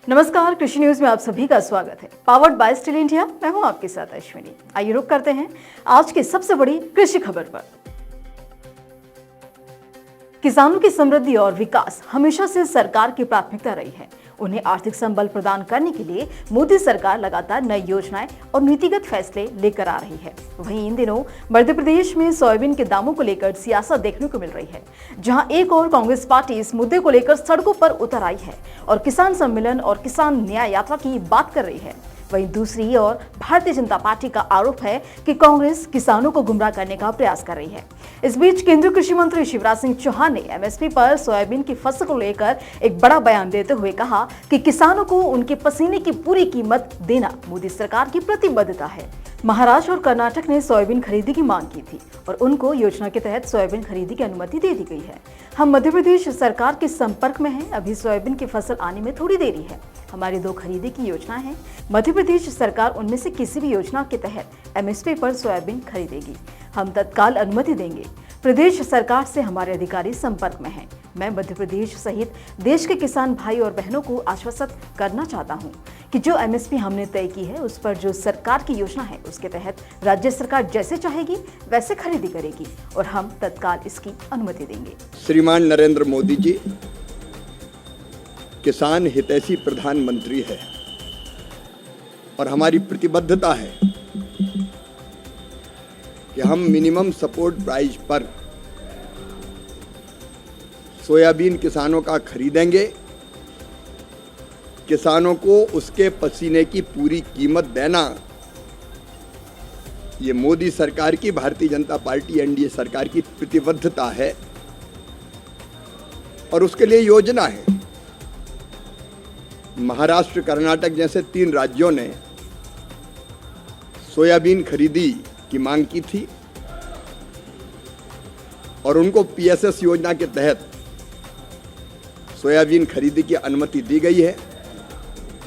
नमस्कार, कृषि न्यूज में आप सभी का स्वागत है। पावर्ड बाय स्टील इंडिया, मैं हूं आपके साथ अश्विनी। आइए रुक करते हैं आज की सबसे बड़ी कृषि खबर पर। किसानों की समृद्धि और विकास हमेशा से सरकार की प्राथमिकता रही है। उन्हें आर्थिक संबल प्रदान करने के लिए मोदी सरकार लगातार नई योजनाएं और नीतिगत फैसले लेकर आ रही है। वहीं इन दिनों मध्य प्रदेश में सोयाबीन के दामों को लेकर सियासत देखने को मिल रही है, जहां एक और कांग्रेस पार्टी इस मुद्दे को लेकर सड़कों पर उतर आई है और किसान सम्मेलन और किसान न्याय यात्रा की बात कर रही है। वहीं दूसरी ओर भारतीय जनता पार्टी का आरोप है कि कांग्रेस किसानों को गुमराह करने का प्रयास कर रही है। इस बीच केंद्रीय कृषि मंत्री शिवराज सिंह चौहान ने एमएसपी पर सोयाबीन की फसल को लेकर एक बड़ा बयान देते हुए कहा कि किसानों को उनके पसीने की पूरी कीमत देना मोदी सरकार की प्रतिबद्धता है। महाराष्ट्र और कर्नाटक ने सोयाबीन खरीदी की मांग की थी और उनको योजना के तहत सोयाबीन खरीदी की अनुमति दे दी गई है। हम मध्य प्रदेश सरकार के संपर्क में हैं। अभी सोयाबीन की फसल आने में थोड़ी देरी है। हमारी 2 खरीदी की योजना है। मध्य प्रदेश सरकार उनमें से किसी भी योजना के तहत एमएसपी पर सोयाबीन खरीदेगी। हम तत्काल अनुमति देंगे। प्रदेश सरकार से हमारे अधिकारी संपर्क में हैं। मैं मध्य प्रदेश सहित देश के किसान भाई और बहनों को आश्वस्त करना चाहता हूं कि जो एमएसपी हमने तय की है उस पर जो सरकार की योजना है उसके तहत राज्य सरकार जैसे चाहेगी वैसे खरीदी करेगी और हम तत्काल इसकी अनुमति देंगे। श्रीमान नरेंद्र मोदी जी किसान हितैषी प्रधानमंत्री है और हमारी प्रतिबद्धता है कि हम मिनिमम सपोर्ट प्राइस पर सोयाबीन किसानों का खरीदेंगे। किसानों को उसके पसीने की पूरी कीमत देना ये मोदी सरकार की, भारतीय जनता पार्टी एनडीए सरकार की प्रतिबद्धता है और उसके लिए योजना है। महाराष्ट्र, कर्नाटक जैसे 3 राज्यों ने सोयाबीन खरीदी की मांग की थी और उनको पीएसएस योजना के तहत सोयाबीन खरीदी की अनुमति दी गई है।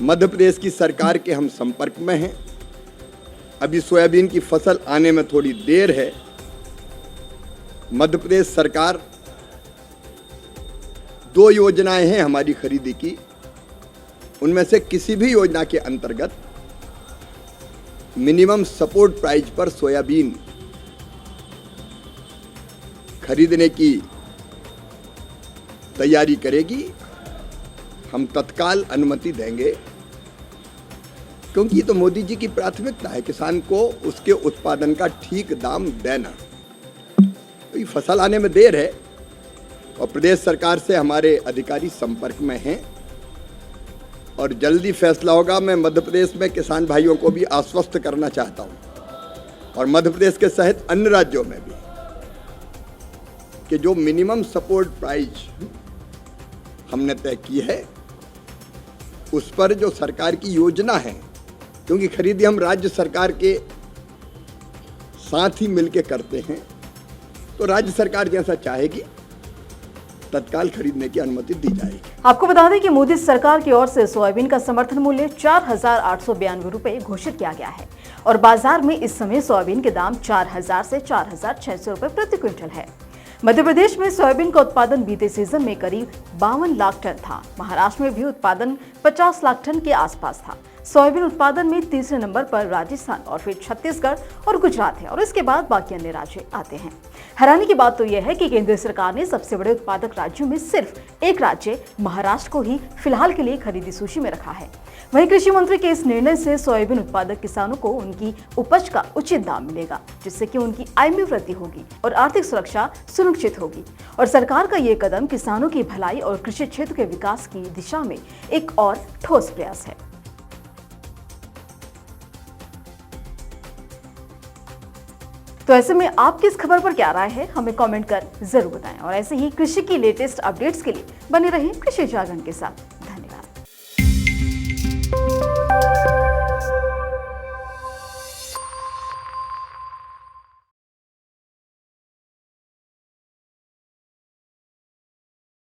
मध्य प्रदेश की सरकार के हम संपर्क में हैं। अभी सोयाबीन की फसल आने में थोड़ी देर है। मध्य प्रदेश सरकार 2 योजनाएं हैं हमारी खरीदी की, उनमें से किसी भी योजना के अंतर्गत मिनिमम सपोर्ट प्राइस पर सोयाबीन खरीदने की तैयारी करेगी। हम तत्काल अनुमति देंगे क्योंकि ये तो मोदी जी की प्राथमिकता है, किसान को उसके उत्पादन का ठीक दाम देना। तो ये फसल आने में देर है और प्रदेश सरकार से हमारे अधिकारी संपर्क में हैं और जल्दी फैसला होगा। मैं मध्य प्रदेश में किसान भाइयों को भी आश्वस्त करना चाहता हूं और मध्य प्रदेश के सहित अन्य राज्यों में भी कि जो मिनिमम सपोर्ट प्राइस हमने तय की है उस पर जो सरकार की योजना है, क्योंकि खरीदी हम राज्य सरकार के साथ ही मिलकर करते हैं, तो राज्य सरकार जैसा चाहेगी तत्काल खरीदने की अनुमति दी जाएगी। आपको बता दें कि मोदी सरकार की ओर से सोयाबीन का समर्थन मूल्य 4,892 रुपए घोषित किया गया है और बाजार में इस समय सोयाबीन के दाम 4,000 से 4,600 रुपए प्रति क्विंटल है। मध्य प्रदेश में सोयाबीन का उत्पादन बीते सीजन में करीब 52 लाख टन था। महाराष्ट्र में भी उत्पादन 50 लाख टन के आसपास था। सोयाबीन उत्पादन में तीसरे नंबर पर राजस्थान और फिर छत्तीसगढ़ और गुजरात है और इसके बाद बाकी अन्य राज्य आते हैं। हैरानी की बात तो यह है कि केंद्र सरकार ने सबसे बड़े उत्पादक राज्यों में सिर्फ एक राज्य महाराष्ट्र को ही फिलहाल के लिए खरीदी सूची में रखा है। वहीं कृषि मंत्री के इस निर्णय से सोयाबीन उत्पादक किसानों को उनकी उपज का उचित दाम मिलेगा, जिससे कि उनकी आय में वृद्धि होगी और आर्थिक सुरक्षा सुनिश्चित होगी। और सरकार का ये कदम किसानों की भलाई और कृषि क्षेत्र के विकास की दिशा में एक और ठोस प्रयास है। तो ऐसे में आपकी इस खबर पर क्या राय है, हमें कमेंट कर जरूर बताएं और ऐसे ही कृषि की लेटेस्ट अपडेट्स के लिए बने रहें कृषि जागरण के साथ।